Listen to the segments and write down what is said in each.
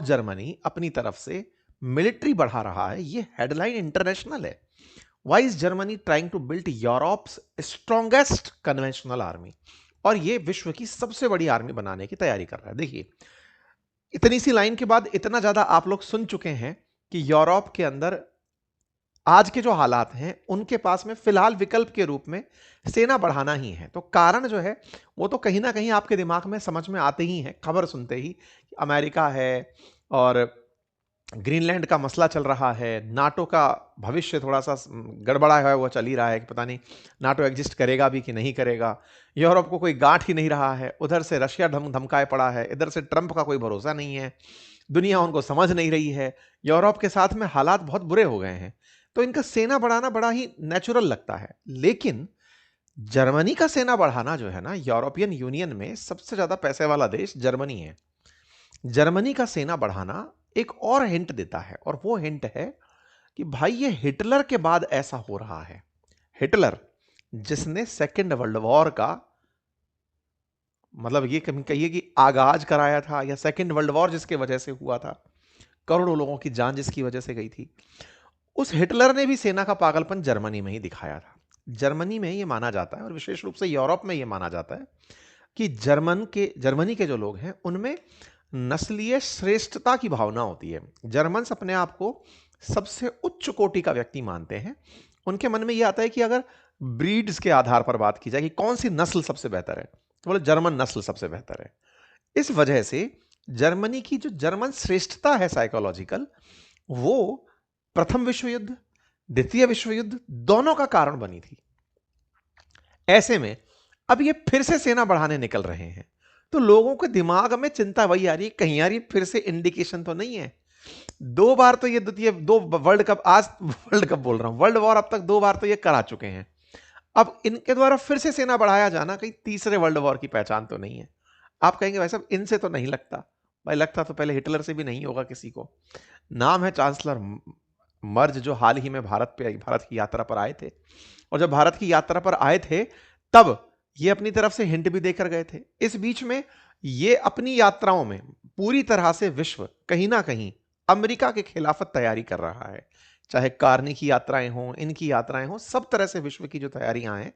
Germany अपनी तरफ से मिलिट्री बढ़ा रहा है, ये हेडलाइन इंटरनेशनल है। Why is Germany trying to build Europe's strongest conventional army, और ये विश्व की सबसे बड़ी आर्मी बनाने की तैयारी कर रहा है। देखिए, इतनी सी लाइन के बाद इतना ज्यादा आप लोग सुन चुके हैं कि यूरोप के अंदर आज के जो हालात हैं उनके पास में फिलहाल विकल्प के रूप में सेना बढ़ाना ही है। तो कारण जो है वो तो कहीं ना कहीं आपके दिमाग में समझ में आते ही हैं खबर सुनते ही। अमेरिका है, और ग्रीनलैंड का मसला चल रहा है, नाटो का भविष्य थोड़ा सा गड़बड़ा है, वो चल ही रहा है कि पता नहीं नाटो एग्जिस्ट करेगा भी कि नहीं करेगा। यूरोप को कोई गांठ ही नहीं रहा है, उधर से रशिया धमकाए पड़ा है, इधर से ट्रंप का कोई भरोसा नहीं है, दुनिया उनको समझ नहीं रही है, यूरोप के साथ में हालात बहुत बुरे हो गए हैं। तो इनका सेना बढ़ाना बड़ा ही नेचुरल लगता है। लेकिन जर्मनी का सेना बढ़ाना जो है ना, यूरोपियन यूनियन में सबसे ज्यादा पैसे वाला देश जर्मनी है। जर्मनी का सेना बढ़ाना एक और हिंट देता है, और वो हिंट है कि भाई ये हिटलर के बाद ऐसा हो रहा है। हिटलर जिसने सेकेंड वर्ल्ड वॉर का मतलब ये कहिए कि आगाज कराया था, या सेकेंड वर्ल्ड वॉर जिसके वजह से हुआ था, करोड़ों लोगों की जान जिसकी वजह से गई थी, उस हिटलर ने भी सेना का पागलपन जर्मनी में ही दिखाया था। जर्मनी में ये माना जाता है, और विशेष रूप से यूरोप में ये माना जाता है कि जर्मनी के जो लोग हैं उनमें नस्लीय श्रेष्ठता की भावना होती है। जर्मन्स अपने आप को सबसे उच्च कोटि का व्यक्ति मानते हैं। उनके मन में यह आता है कि अगर ब्रीड्स के आधार पर बात की जाए कि कौन सी नस्ल सबसे बेहतर है, तो बोले जर्मन नस्ल सबसे बेहतर है। इस वजह से जर्मनी की जो जर्मन श्रेष्ठता है साइकोलॉजिकल, वो प्रथम विश्व युद्ध, द्वितीय विश्व युद्ध दोनों का कारण बनी थी। ऐसे में अब ये फिर से सेना बढ़ाने निकल रहे हैं, तो लोगों के दिमाग में चिंता वही आ रही है, कहीं यार ये फिर से इंडिकेशन तो नहीं है। दो बार तो ये दो वर्ल्ड कप, आज वर्ल्ड कप बोल रहा हूं, वर्ल्ड वॉर अब तक दो बार तो ये करा चुके हैं। अब इनके द्वारा फिर से सेना बढ़ाया जाना कहीं तीसरे वर्ल्ड वॉर की पहचान तो नहीं है। आप कहेंगे भाई साहब इनसे तो नहीं लगता। भाई लगता तो पहले हिटलर से भी नहीं होगा किसी को। नाम है चांसलर मर्ज, जो हाल ही में भारत की यात्रा पर आए थे, और जब भारत की यात्रा पर आए थे तब ये अपनी तरफ से हिंट भी देकर गए थे। इस बीच में ये अपनी यात्राओं में पूरी तरह से विश्व कहीं ना कहीं अमेरिका के खिलाफत तैयारी कर रहा है। चाहे कार्नी की यात्राएं हों, इनकी यात्राएं हों, सब तरह से विश्व की जो तैयारियां हैं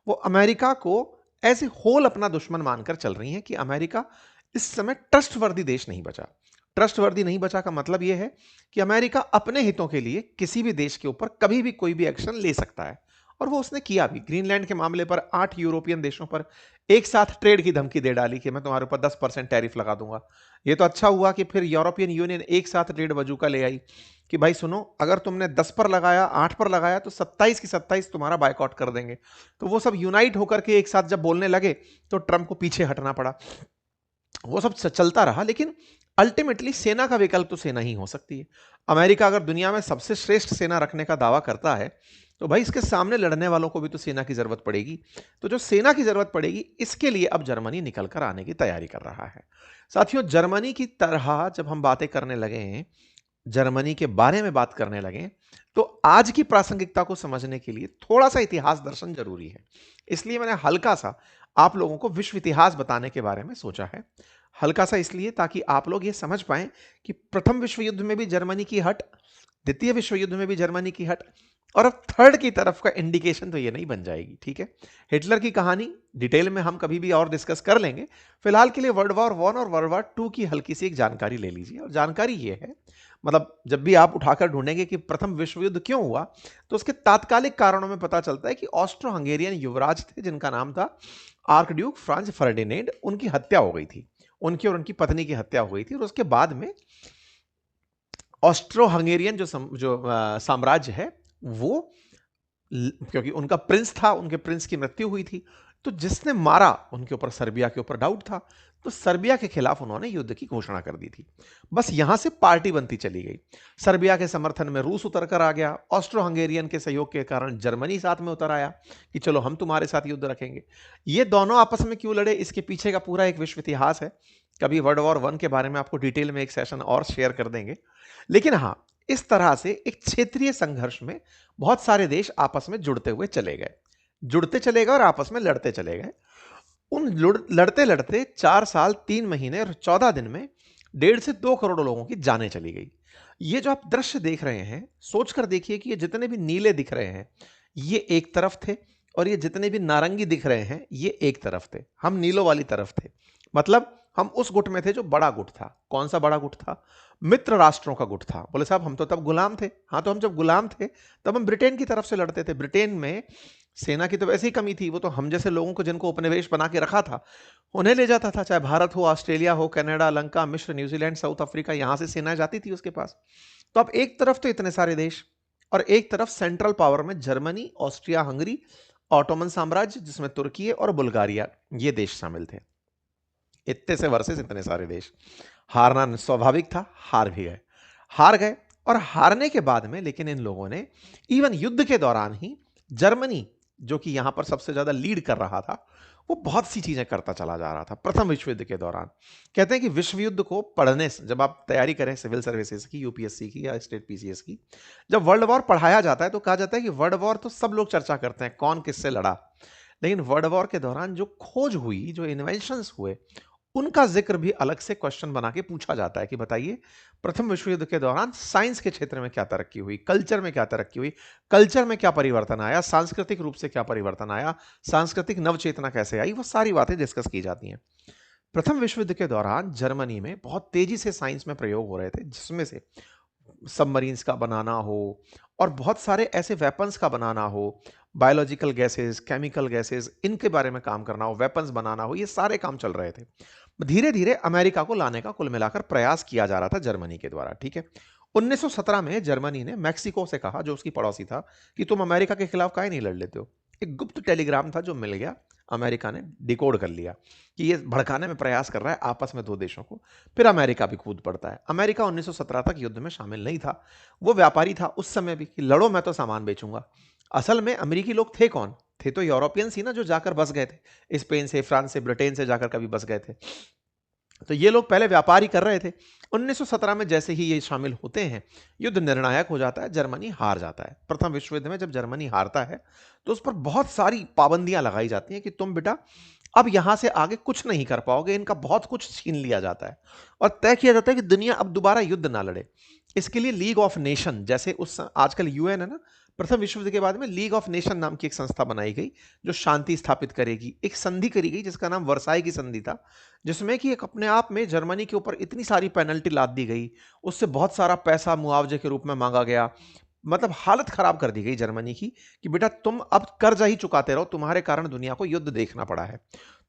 वो अमेरिका को एज ए होल अपना दुश्मन मानकर चल रही हैं कि अमेरिका इस समय ट्रस्टवर्दी देश नहीं बचा। ट्रस्टवर्दी नहीं बचा का मतलब यह है कि अमेरिका अपने हितों के लिए किसी भी देश के ऊपर कभी भी कोई भी एक्शन ले सकता है, और वो उसने किया भी। ग्रीनलैंड के मामले पर 8 यूरोपियन देशों पर एक साथ ट्रेड की धमकी दे डाली कि मैं तुम्हारे ऊपर 10% टैरिफ लगा दूंगा। ये तो अच्छा हुआ कि फिर यूरोपियन यूनियन एक साथ ट्रेड बजूका ले आई कि भाई सुनो, अगर तुमने 10 पर लगाया, 8 पर लगाया, तो 27 की 27 तुम्हारा बायकॉट कर देंगे। तो वो सब यूनाइट होकर के एक साथ जब बोलने लगे तो ट्रंप को पीछे हटना पड़ा। वो सब चलता रहा, लेकिन अल्टीमेटली सेना का विकल्प तो सेना ही हो सकती है। अमेरिका अगर दुनिया में सबसे श्रेष्ठ सेना रखने का दावा करता है, तो भाई इसके सामने लड़ने वालों को भी तो सेना की जरूरत पड़ेगी। तो जो सेना की जरूरत पड़ेगी, इसके लिए अब जर्मनी निकल कर आने की तैयारी कर रहा है। साथियों, जर्मनी की तरह जब हम बातें करने लगे हैं, जर्मनी के बारे में बात करने लगे, तो आज की प्रासंगिकता को समझने के लिए थोड़ा सा इतिहास दर्शन जरूरी है। इसलिए मैंने हल्का सा आप लोगों को विश्व इतिहास बताने के बारे में सोचा है। हल्का सा इसलिए ताकि आप लोग ये समझ पाएं कि प्रथम विश्व युद्ध में भी जर्मनी की हट, द्वितीय विश्व युद्ध में भी जर्मनी की हट, और अब थर्ड की तरफ का इंडिकेशन तो ये नहीं बन जाएगी। ठीक है, हिटलर की कहानी डिटेल में हम कभी भी और डिस्कस कर लेंगे। फिलहाल के लिए वर्ल्ड वॉर 1 और वर्ल्ड वॉर 2 की हल्की सी एक जानकारी ले लीजिए। और जानकारी ये है, मतलब जब भी आप उठाकर ढूंढेंगे कि प्रथम विश्व युद्ध क्यों हुआ, तो उसके तात्कालिक कारणों में पता चलता है कि ऑस्ट्रो हंगेरियन युवराज थे जिनका नाम था आर्कड्यूक फ्रांज फर्डिनेंड, उनकी हत्या हो गई थी। उनकी और उनकी पत्नी की हत्या हो गई थी, और उसके बाद में ऑस्ट्रो हंगेरियन जो साम्राज्य है वो, क्योंकि उनका प्रिंस था, उनके प्रिंस की मृत्यु हुई थी, तो जिसने मारा उनके ऊपर सर्बिया के ऊपर डाउट था, तो सर्बिया के खिलाफ उन्होंने युद्ध की घोषणा कर दी थी। बस यहां से पार्टी बनती चली गई। सर्बिया के समर्थन में रूस उतर कर आ गया, ऑस्ट्रो हंगेरियन के सहयोग के कारण जर्मनी साथ में उतर आया कि चलो हम तुम्हारे साथ युद्ध रखेंगे। ये दोनों आपस में क्यों लड़े, इसके पीछे का पूरा एक विश्व इतिहास है। कभी वर्ल्ड वॉर 1 के बारे में आपको डिटेल में एक सेशन और शेयर कर देंगे। लेकिन हाँ, इस तरह से एक क्षेत्रीय संघर्ष में बहुत सारे देश आपस में जुड़ते हुए चले गए और आपस में लड़ते चले गए। उन लड़ते लड़ते 4 साल 3 महीने और 14 दिन में 1.5 से 2 करोड़ लोगों की जानें चली गई। ये जो आप दृश्य देख रहे हैं, सोचकर देखिए कि ये जितने भी नीले दिख रहे हैं, ये एक तरफ थे, और ये जितने भी नारंगी दिख रहे हैं, ये एक तरफ थे। हम नीलों वाली तरफ थे। मतलब हम उस गुट में थे जो बड़ा गुट था। कौन सा बड़ा गुट था? मित्र राष्ट्रों का गुट था। बोले साहब हम तो तब गुलाम थे। हाँ, तो हम जब गुलाम थे तब हम ब्रिटेन की तरफ से लड़ते थे। ब्रिटेन में सेना की तो वैसे ही कमी थी, वो तो हम जैसे लोगों को जिनको उपनिवेश बना के रखा था उन्हें ले जाता था। चाहे भारत हो, ऑस्ट्रेलिया हो, कनाडा, लंका, मिस्र, न्यूजीलैंड, साउथ अफ्रीका, यहां से सेनाएं जाती थी उसके पास। तो अब एक तरफ तो इतने सारे देश, और एक तरफ सेंट्रल पावर में जर्मनी, ऑस्ट्रिया हंगरी, ऑटोमन साम्राज्य जिसमें तुर्की और बुल्गारिया ये देश शामिल थे। इतने से वर्सेस इतने सारे देश, हारना स्वाभाविक था। हार भी गए, हार गए। और हारने के बाद में लेकिन इन लोगों ने इवन युद्ध के दौरान ही, जर्मनी जो कि यहां पर सबसे ज्यादा लीड कर रहा था, वो बहुत सी चीजें करता चला जा रहा था प्रथम विश्व युद्ध के दौरान। कहते हैं कि विश्व युद्ध को पढ़ने से, जब आप तैयारी करें सिविल सर्विसेज की, यूपीएससी की या स्टेट पीसीएस की, जब वर्ल्ड वॉर पढ़ाया जाता है तो कहा जाता है कि वर्ल्ड वॉर तो सब लोग चर्चा करते हैं कौन किससे लड़ा, लेकिन वर्ल्ड वॉर के दौरान जो खोज हुई, जो इन्वेंशंस हुए, उनका जिक्र भी अलग से क्वेश्चन बना के पूछा जाता है कि बताइए प्रथम विश्व युद्ध के दौरान साइंस के क्षेत्र में क्या तरक्की हुई, कल्चर में क्या तरक्की हुई, कल्चर में क्या परिवर्तन आया, सांस्कृतिक रूप से क्या परिवर्तन आया, सांस्कृतिक नवचेतना कैसे आई, वो सारी बातें डिस्कस की जाती हैं। प्रथम विश्व युद्ध के दौरान जर्मनी में बहुत तेजी से साइंस में प्रयोग हो रहे थे, जिसमें से सबमरीन्स का बनाना हो और बहुत सारे ऐसे वेपन्स का बनाना हो, बायोलॉजिकल गैसेस, केमिकल गैसेस, इनके बारे में काम करना हो, वेपन्स बनाना हो, ये सारे काम चल रहे थे। धीरे धीरे अमेरिका को लाने का कुल मिलाकर प्रयास किया जा रहा था जर्मनी के द्वारा। ठीक है, 1917 में जर्मनी ने मैक्सिको से कहा, जो उसकी पड़ोसी था, कि तुम अमेरिका के खिलाफ काहे नहीं लड़ लेते हो। एक गुप्त टेलीग्राम था जो मिल गया, अमेरिका ने डिकोड कर लिया कि ये भड़काने में प्रयास कर रहा है आपस में दो देशों को। फिर अमेरिका भी कूद पड़ता है। अमेरिका 1917 तक युद्ध में शामिल नहीं था, वो व्यापारी था उस समय भी, कि लड़ो मैं तो सामान बेचूंगा। असल में अमेरिकी लोग थे कौन? थे तो यूरोपियंस ही ना, जो जाकर बस गए थे स्पेन से, फ्रांस से, ब्रिटेन से जाकर कभी बस गए थे। तो ये लोग पहले व्यापार ही कर रहे थे। 1917 में जैसे ही ये शामिल होते हैं, युद्ध निर्णायक हो जाता है, जर्मनी हार जाता है। प्रथम विश्व युद्ध में जब जर्मनी हारता है तो उस पर बहुत सारी पाबंदियां लगाई जाती हैं कि तुम बेटा अब यहां से आगे कुछ नहीं कर पाओगे, इनका बहुत कुछ छीन लिया जाता है और तय किया जाता है कि दुनिया अब दोबारा युद्ध ना लड़े। इसके लिए लीग ऑफ नेशन, जैसे उस आजकल यूएन है ना, प्रथम विश्व युद्ध के बाद में लीग ऑफ नेशन नाम की एक संस्था बनाई गई जो शांति स्थापित करेगी। एक संधि करी गई जिसका नाम वर्साई की संधि था, जिसमें कि एक अपने आप में जर्मनी के ऊपर इतनी सारी पेनल्टी लाद दी गई, उससे बहुत सारा पैसा मुआवजे के रूप में मांगा गया। मतलब हालत खराब कर दी गई जर्मनी की कि बेटा तुम अब कर्जा ही चुकाते रहो, तुम्हारे कारण दुनिया को युद्ध देखना पड़ा है।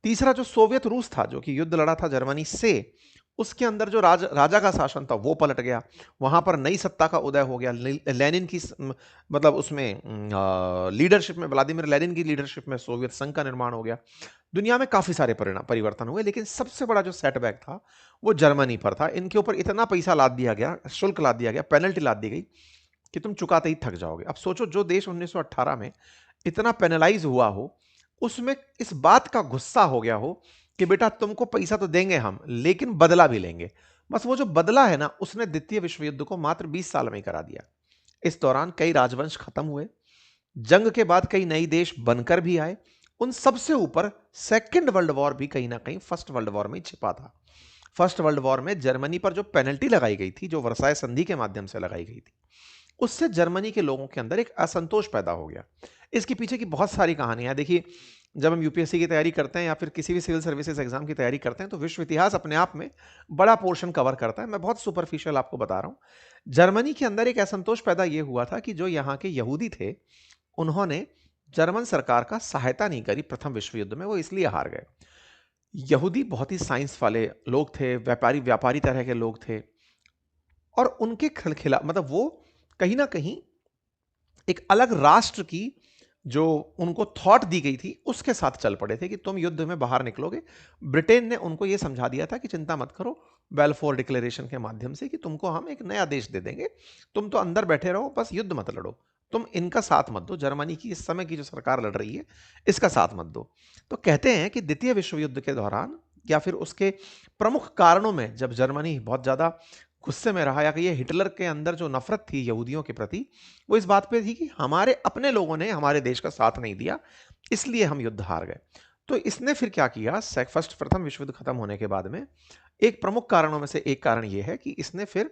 तीसरा जो सोवियत रूस था, जो कि युद्ध लड़ा था जर्मनी से, उसके अंदर जो राजा का शासन था वो पलट गया। वहां पर नई सत्ता का उदय हो गया। लेनिन की मतलब उसमें लीडरशिप में, व्लादिमीर लेनिन की लीडरशिप में सोवियत संघ का निर्माण हो गया। दुनिया में काफी सारे परिवर्तन हुए, लेकिन सबसे बड़ा जो सेटबैक था वो जर्मनी पर था। इनके ऊपर इतना पैसा लाद दिया गया, शुल्क लाद दिया गया, पेनल्टी लाद दी गई कि तुम चुकाते ही थक जाओगे। अब सोचो, जो देश 1918 में इतना पेनलाइज हुआ हो, उसमें इस बात का गुस्सा हो गया हो कि बेटा तुमको पैसा तो देंगे हम, लेकिन बदला भी लेंगे। बस वो जो बदला है ना, उसने द्वितीय विश्व युद्ध को मात्र 20 साल में ही करा दिया। इस दौरान कई राजवंश खत्म हुए, जंग के बाद कई नई देश बनकर भी आए। उन सबसे ऊपर सेकेंड वर्ल्ड वॉर भी कहीं ना कहीं फर्स्ट वर्ल्ड वॉर में छिपा था। फर्स्ट वर्ल्ड वॉर में जर्मनी पर जो पेनल्टी लगाई गई थी, जो वर्साई संधि के माध्यम से लगाई गई थी, उससे जर्मनी के लोगों के अंदर एक असंतोष पैदा हो गया। इसके पीछे की बहुत सारी कहानियां देखिए। जब हम यूपीएससी की तैयारी करते हैं या फिर किसी भी सिविल सर्विसेज एग्जाम की तैयारी करते हैं, तो विश्व इतिहास अपने आप में बड़ा पोर्शन कवर करता है। मैं बहुत सुपरफिशियल आपको बता रहा हूं। जर्मनी के अंदर एक असंतोष पैदा यह हुआ था कि जो यहाँ के यहूदी थे, उन्होंने जर्मन सरकार का सहायता नहीं करी प्रथम विश्व युद्ध में। वो इसलिए हार गए। यहूदी बहुत ही साइंस वाले लोग थे, व्यापारी तरह के लोग थे, और उनके खिलाफ मतलब वो कहीं ना कहीं एक अलग राष्ट्र की जो उनको थॉट दी गई थी उसके साथ चल पड़े थे कि तुम युद्ध में बाहर निकलोगे। ब्रिटेन ने उनको यह समझा दिया था कि चिंता मत करो, बेल्फोर डिक्लेरेशन के माध्यम से, कि तुमको हम एक नया देश दे देंगे, तुम तो अंदर बैठे रहो, बस युद्ध मत लड़ो, तुम इनका साथ मत दो, जर्मनी की इस समय की जो सरकार लड़ रही है इसका साथ मत दो। तो कहते हैं कि द्वितीय विश्व युद्ध के दौरान या फिर उसके प्रमुख कारणों में, जब जर्मनी बहुत ज्यादा गुस्से में रहा, या कि ये हिटलर के अंदर जो नफरत थी यहूदियों के प्रति, वो इस बात पे थी कि हमारे अपने लोगों ने हमारे देश का साथ नहीं दिया, इसलिए हम युद्ध हार गए। तो इसने फिर क्या किया, प्रथम विश्व युद्ध खत्म होने के बाद में एक प्रमुख कारणों में से एक कारण यह है कि इसने फिर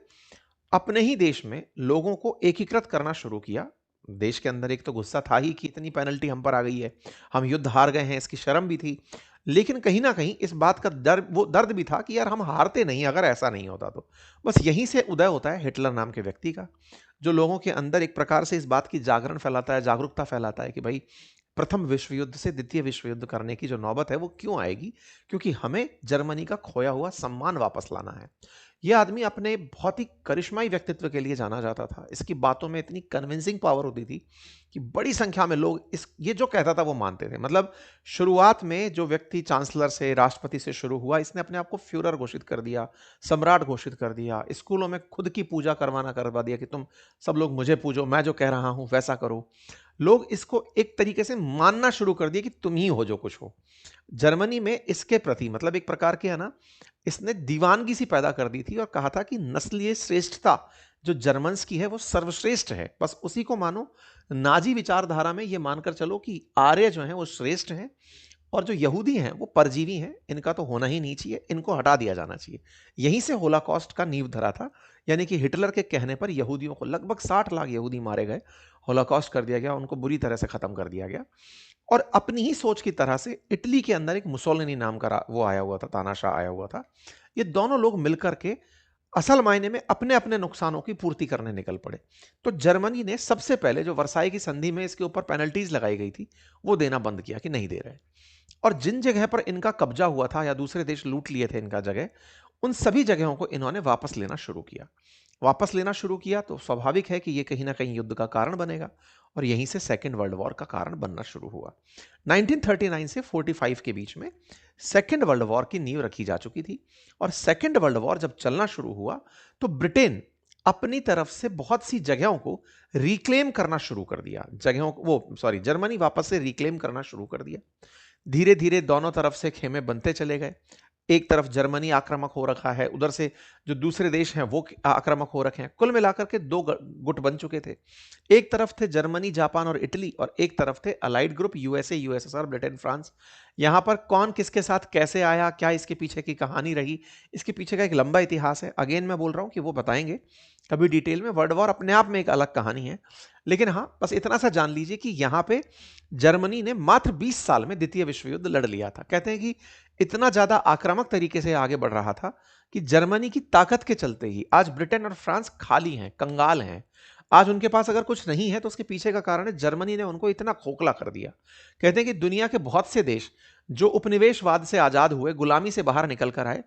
अपने ही देश में लोगों को एकीकृत करना शुरू किया। देश के अंदर एक तो गुस्सा था ही कि इतनी पेनल्टी हम पर आ गई है, हम युद्ध हार गए हैं, इसकी शर्म भी थी। लेकिन कहीं ना कहीं इस बात का दर्द भी था कि यार हम हारते नहीं अगर ऐसा नहीं होता तो। बस यहीं से उदय होता है हिटलर नाम के व्यक्ति का, जो लोगों के अंदर एक प्रकार से इस बात की जागरण फैलाता है, जागरूकता फैलाता है कि भाई प्रथम विश्व युद्ध से द्वितीय विश्व युद्ध करने की जो नौबत है वो क्यों आएगी, क्योंकि हमें जर्मनी का खोया हुआ सम्मान वापस लाना है। यह आदमी अपने बहुत ही करिश्माई व्यक्तित्व के लिए जाना जाता था। इसकी बातों में इतनी कन्विंसिंग पावर होती थी कि बड़ी संख्या में लोग ये जो कहता था वो मानते थे। मतलब शुरुआत में जो व्यक्ति चांसलर से, राष्ट्रपति से शुरू हुआ, इसने अपने आप को फ्यूरर घोषित कर दिया, सम्राट घोषित कर दिया, स्कूलों में खुद की पूजा करवा दिया कि तुम सब लोग मुझे पूजो, मैं जो कह रहा हूं वैसा करो। लोग इसको एक तरीके से मानना शुरू कर दिया कि तुम ही हो जो कुछ हो। जर्मनी में इसके प्रति मतलब एक प्रकार के है ना, इसने दीवानगी सी पैदा कर दी थी और कहा था कि नस्लीय श्रेष्ठता जो जर्मन्स की है वो सर्वश्रेष्ठ है, बस उसी को मानो। नाजी विचारधारा में ये मानकर चलो कि आर्य जो हैं वो श्रेष्ठ हैं और जो यहूदी हैं वो परजीवी हैं, इनका तो होना ही नहीं चाहिए, इनको हटा दिया जाना चाहिए। यहीं से होलोकॉस्ट का नींव धरा था, यानी कि हिटलर के कहने पर यहूदियों को, लगभग 60 लाख यहूदी मारे गए, होलोकॉस्ट कर दिया गया, उनको बुरी तरह से खत्म कर दिया गया। और अपनी ही सोच की तरह से इटली के अंदर एक मुसोलिनी नाम का वो आया हुआ था, तानाशाह आया हुआ था। ये दोनों लोग मिलकर के असल मायने में अपने अपने नुकसानों की पूर्ति करने निकल पड़े। तो जर्मनी ने सबसे पहले जो वर्साई की संधि में इसके ऊपर पेनल्टीज लगाई गई थी वो देना बंद किया कि नहीं दे रहे। और जिन जगह पर इनका कब्जा हुआ था या दूसरे देश लूट लिए थे इनका जगह, उन सभी जगहों को इन्होंने वापस लेना शुरू किया। वापस लेना शुरू किया तो स्वाभाविक है कि यह कहीं ना कहीं युद्ध का कारण बनेगा और यहीं से सेकेंड वर्ल्ड वॉर का कारण बनना शुरू हुआ। 1939 से 45 के बीच में सेकेंड वर्ल्ड वॉर की नींव रखी जा चुकी थी। और सेकेंड वर्ल्ड वॉर जब चलना शुरू हुआ तो ब्रिटेन अपनी तरफ से बहुत सी जगहों को रिक्लेम करना शुरू कर दिया। जर्मनी वापस से रिक्लेम करना शुरू कर दिया। धीरे धीरे दोनों तरफ से खेमे बनते चले गए। एक तरफ जर्मनी आक्रामक हो रखा है, उधर से जो दूसरे देश हैं वो आक्रामक हो रखे हैं। कुल मिलाकर के दो गुट बन चुके थे। एक तरफ थे जर्मनी, जापान और इटली, और एक तरफ थे allied group, USA, USSR, Britain, France. यहां पर कौन किसके साथ कैसे आया, क्या इसके पीछे की कहानी रही, इसके पीछे का एक लंबा इतिहास है। अगेन मैं बोल रहा हूं कि वो बताएंगे कभी डिटेल में। वर्ल्ड वॉर अपने आप में एक अलग कहानी है, लेकिन हाँ बस इतना सा जान लीजिए कि यहां पे जर्मनी ने मात्र 20 साल में द्वितीय विश्व युद्ध लड़ लिया था। कहते हैं कि इतना ज्यादा आक्रामक तरीके से आगे बढ़ रहा था कि जर्मनी की ताकत के चलते ही आज ब्रिटेन और फ्रांस खाली हैं, कंगाल हैं। आज उनके पास अगर कुछ नहीं है तो उसके पीछे का कारण है जर्मनी ने उनको इतना खोखला कर दिया। कहते हैं कि दुनिया के बहुत से देश जो उपनिवेशवाद से आजाद हुए, गुलामी से बाहर निकल कर आए,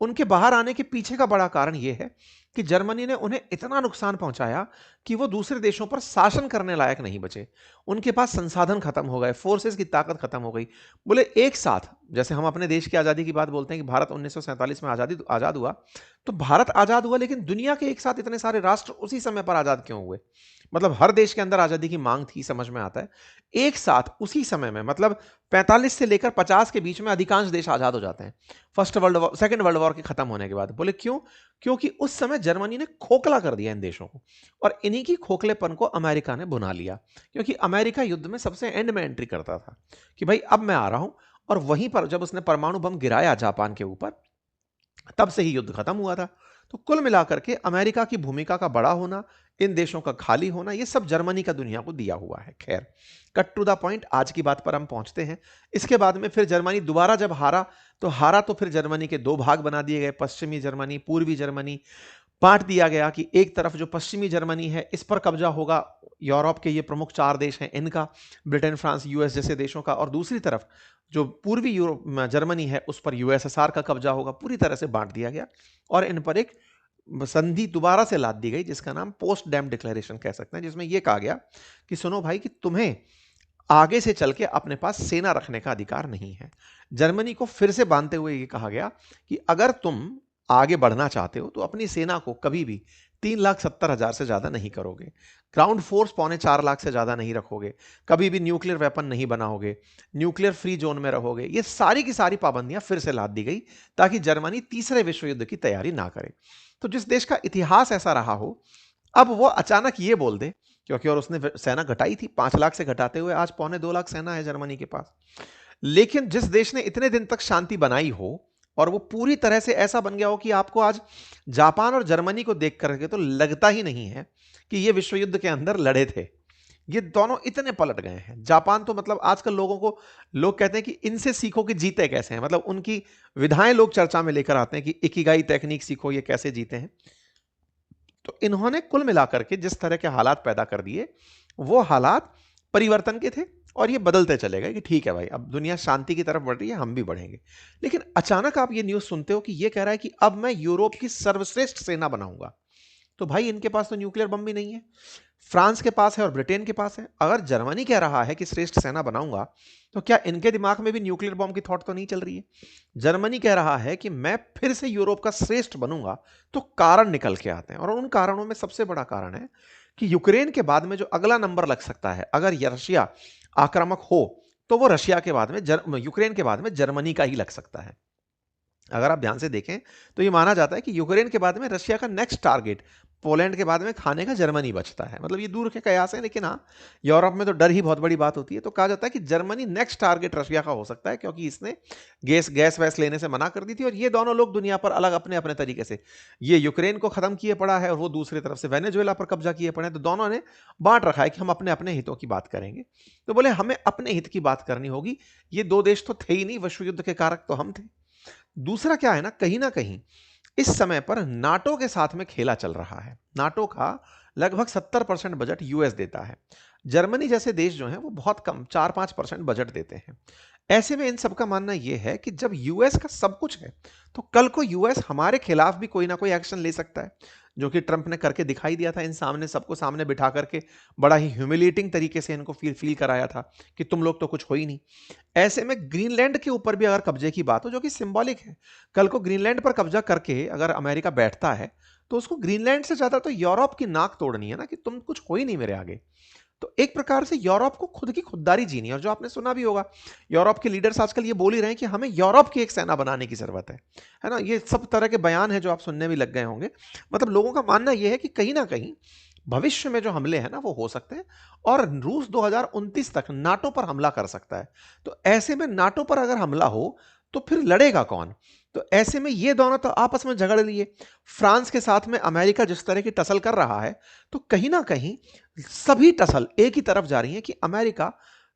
उनके बाहर आने के पीछे का बड़ा कारण यह है कि जर्मनी ने उन्हें इतना नुकसान पहुंचाया कि वो दूसरे देशों पर शासन करने लायक नहीं बचे। उनके पास संसाधन खत्म हो गए, फोर्सेस की ताकत खत्म हो गई। बोले एक साथ, जैसे हम अपने देश की आजादी की बात बोलते हैं कि भारत 1947 में आजाद हुआ, तो भारत आजाद हुआ, लेकिन दुनिया के एक साथ इतने सारे राष्ट्र उसी समय पर आजाद क्यों हुए? मतलब हर देश के अंदर आजादी की मांग थी, समझ में आता है। एक साथ उसी समय में, मतलब 45 से लेकर 50 के बीच में अधिकांश देश आजाद हो जाते हैं सेकेंड वर्ल्ड वॉर के खत्म होने के बाद। बोले क्यों? क्योंकि उस समय जर्मनी ने खोखला कर दिया इन देशों को, और इन्हीं की खोखलेपन को अमेरिका ने बुना लिया। क्योंकि अमेरिका युद्ध में सबसे एंड में एंट्री करता था कि भाई अब मैं आ रहा हूं, और वहीं पर जब उसने परमाणु बम गिराया जापान के ऊपर, तब से ही युद्ध खत्म हुआ था। तो कुल मिलाकर के अमेरिका की भूमिका का बड़ा होना, इन देशों का खाली होना, ये सब जर्मनी का दुनिया को दिया हुआ है। खैर, कट टू द पॉइंट, आज की बात पर हम पहुंचते हैं। इसके बाद में फिर जर्मनी दोबारा जब हारा तो फिर जर्मनी के दो भाग बना दिए गए, पश्चिमी जर्मनी, पूर्वी जर्मनी। बांट दिया गया कि एक तरफ जो पश्चिमी जर्मनी है इस पर कब्जा होगा यूरोप के ये प्रमुख 4 देश हैं इनका, ब्रिटेन, फ्रांस, यूएस जैसे देशों का, और दूसरी तरफ जो पूर्वी यूरोप जर्मनी है उस पर यूएसएसआर का कब्जा होगा। पूरी तरह से बांट दिया गया और इन पर एक संधि दोबारा से लाद दी गई, जिसका नाम पोस्ट डैम डिक्लेरेशन कह सकते हैं, जिसमें यह कहा गया कि सुनो भाई कि तुम्हें आगे से चल के अपने पास सेना रखने का अधिकार नहीं है। जर्मनी को फिर से बांधते हुए यह कहा गया कि अगर तुम आगे बढ़ना चाहते हो तो अपनी सेना को कभी भी 3,70,000 से ज्यादा नहीं करोगे, ग्राउंड फोर्स 3.25 लाख से ज्यादा नहीं रखोगे, कभी भी न्यूक्लियर वेपन नहीं बनाओगे, न्यूक्लियर फ्री जोन में रहोगे। ये सारी की सारी पाबंदियां फिर से लाद दी गई ताकि जर्मनी तीसरे विश्व युद्ध की तैयारी ना करे। तो जिस देश का इतिहास ऐसा रहा हो, अब वो अचानक ये बोल दे, क्योंकि और उसने सेना घटाई थी 5 लाख से घटाते हुए आज 1.25 लाख सेना है जर्मनी के पास। लेकिन जिस देश ने इतने दिन तक शांति बनाई हो और वो पूरी तरह से ऐसा बन गया हो कि आपको आज जापान और जर्मनी को देख करके तो लगता ही नहीं है कि ये विश्व युद्ध के अंदर लड़े थे। ये दोनों इतने पलट गए हैं। जापान तो मतलब आजकल लोग कहते हैं कि इनसे सीखो कि जीते कैसे हैं, मतलब उनकी विधाएं लोग चर्चा में लेकर आते हैं कि इकिगाई टेक्निक सीखो, ये कैसे जीते हैं। तो इन्होंने कुल मिलाकर के जिस तरह के हालात पैदा कर दिए, वो हालात परिवर्तन के थे और ये बदलते चले गए कि ठीक है भाई, अब दुनिया शांति की तरफ बढ़ रही है, हम भी बढ़ेंगे। लेकिन अचानक आप ये न्यूज़ सुनते हो कि ये कह रहा है कि अब मैं यूरोप की सर्वश्रेष्ठ सेना बनाऊंगा। तो भाई इनके पास तो न्यूक्लियर बम भी नहीं है, फ्रांस के पास है और ब्रिटेन के पास है। अगर जर्मनी कह रहा है कि श्रेष्ठ सेना बनाऊंगा, तो क्या इनके दिमाग में भी न्यूक्लियर बम की थॉट तो नहीं चल रही है? जर्मनी कह रहा है कि मैं फिर से यूरोप का श्रेष्ठ बनूंगा, तो कारण निकल के आते हैं और उन कारणों में सबसे बड़ा कारण है कि यूक्रेन के बाद में जो अगला नंबर लग सकता है, अगर रशिया आक्रामक हो, तो वो रशिया के बाद में यूक्रेन के बाद में जर्मनी का ही लग सकता है। अगर आप ध्यान से देखें तो ये माना जाता है कि यूक्रेन के बाद में रशिया का नेक्स्ट टारगेट पोलैंड के बाद में खाने का जर्मनी बचता है। मतलब ये दूर के कयास है, लेकिन हाँ, यूरोप में तो डर ही बहुत बड़ी बात होती है। तो कहा जाता है कि जर्मनी नेक्स्ट टारगेट रशिया का हो सकता है, क्योंकि इसने गैस वैस लेने से मना कर दी थी और ये दोनों लोग दुनिया पर अलग अपने अपने तरीके से, ये यूक्रेन को खत्म किए पड़ा है और वो दूसरी तरफ से वेनेजुएला पर कब्जा किए पड़े हैं। तो दोनों ने बांट रखा है कि हम अपने अपने हितों की बात करेंगे। तो बोले हमें अपने हित की बात करनी होगी। ये दो देश तो थे ही नहीं, विश्व युद्ध के कारक तो हम थे। दूसरा क्या है ना कहीं इस समय पर नाटो के साथ में खेला चल रहा है। नाटो का लगभग 70% बजट यूएस देता है। जर्मनी जैसे देश जो हैं वो बहुत कम 4-5% बजट देते हैं। ऐसे में इन सबका मानना यह है कि जब यूएस का सब कुछ है, तो कल को यूएस हमारे खिलाफ भी कोई ना कोई एक्शन ले सकता है, जो कि ट्रंप ने करके दिखाई दिया था। इन सामने सबको सामने बिठा करके बड़ा ही ह्यूमिलेटिंग तरीके से इनको फील कराया था कि तुम लोग तो कुछ हो ही नहीं। ऐसे में ग्रीनलैंड के ऊपर भी अगर कब्जे की बात हो, जो कि सिंबॉलिक है, कल को ग्रीनलैंड पर कब्जा करके अगर अमेरिका बैठता है, तो उसको ग्रीनलैंड से ज्यादा तो यूरोप की नाक तोड़नी है ना, कि तुम कुछ हो ही नहीं मेरे आगे। तो एक प्रकार से यूरोप को खुद की खुददारी जीनी है। और जो आपने सुना भी होगा, यूरोप के लीडर्स आजकल ये बोल ही रहे हैं कि हमें यूरोप की एक सेना बनाने की जरूरत है ना। ये सब तरह के बयान है जो आप सुनने भी लग गए होंगे। मतलब लोगों का मानना यह है कि कहीं ना कहीं भविष्य में जो हमले हैं ना वो हो सकते हैं और रूस 2029 तक नाटो पर हमला कर सकता है। तो ऐसे में नाटो पर अगर हमला हो, तो फिर लड़ेगा कौन? तो ऐसे में ये दोनों तो आपस में झगड़ लिए। फ्रांस के साथ में अमेरिका जिस तरह की टसल कर रहा है, तो कहीं ना कहीं सभी टसल एक ही तरफ जा रही है कि अमेरिका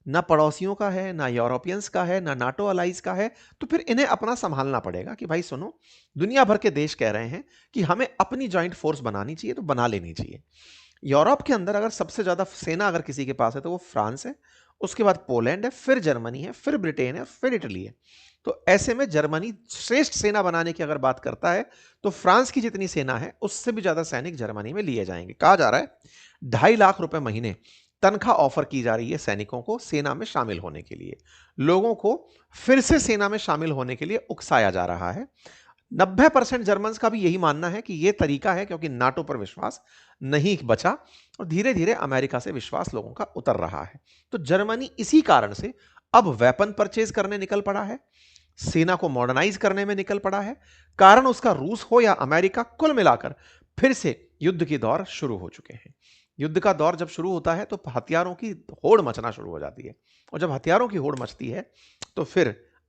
ना पड़ोसियों का है, ना यूरोपियंस का है, ना नाटो अलाइज का है। तो फिर इन्हें अपना संभालना पड़ेगा कि भाई सुनो, दुनिया भर के देश कह रहे हैं कि हमें अपनी ज्वाइंट फोर्स बनानी चाहिए, तो बना लेनी चाहिए। यूरोप के अंदर अगर सबसे ज्यादा सेना अगर किसी के पास है तो वो फ्रांस है, उसके बाद पोलैंड है, फिर जर्मनी है, फिर ब्रिटेन है, फिर इटली है। तो ऐसे में जर्मनी श्रेष्ठ सेना बनाने की अगर बात करता है, तो फ्रांस की जितनी सेना है उससे भी ज्यादा सैनिक जर्मनी में लिए जाएंगे। कहा जा रहा है 2.5 लाख रुपए महीने तनख्वाह ऑफर की जा रही है सैनिकों को सेना में शामिल होने के लिए। लोगों को फिर से सेना में शामिल होने के लिए उकसाया जा रहा है। 90% जर्मन्स का भी यही मानना है कि यह तरीका है, क्योंकि नाटो पर विश्वास नहीं बचा और धीरे धीरे अमेरिका से विश्वास लोगों का उतर रहा है। तो जर्मनी इसी कारण से अब वेपन परचेज करने निकल पड़ा है, सेना को मॉडर्नाइज करने में निकल पड़ा है। कारण उसका रूस हो या अमेरिका, कुल मिलाकर फिर से युद्ध के दौर शुरू हो चुके हैं। युद्ध का दौर जब शुरू होता है तो हथियारों की होड़ मचना शुरू हो जाती है, और जब हथियारों की होड़ मचती है तो फिर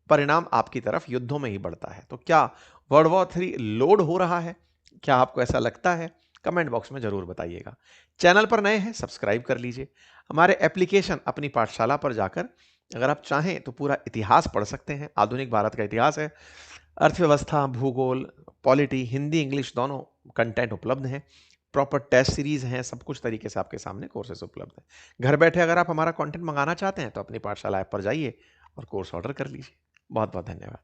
परिणाम आपकी तरफ युद्धों में ही बढ़ता है। तो क्या वर्ल्ड वॉर 3 लोड हो रहा है? क्या आपको ऐसा लगता है? कमेंट बॉक्स में जरूर बताइएगा। चैनल पर नए हैं, सब्सक्राइब कर लीजिए। हमारे एप्लीकेशन अपनी पाठशाला पर जाकर अगर आप चाहें तो पूरा इतिहास पढ़ सकते हैं। आधुनिक भारत का इतिहास है, अर्थव्यवस्था, भूगोल, पॉलिटी, हिंदी इंग्लिश दोनों कंटेंट उपलब्ध हैं। प्रॉपर टेस्ट सीरीज हैं, सब कुछ तरीके से आपके सामने कोर्सेज उपलब्ध हैं। घर बैठे अगर आप हमारा कंटेंट मंगाना चाहते हैं तो अपनी पाठशाला ऐप पर जाइए और कोर्स ऑर्डर कर लीजिए। बहुत बहुत धन्यवाद।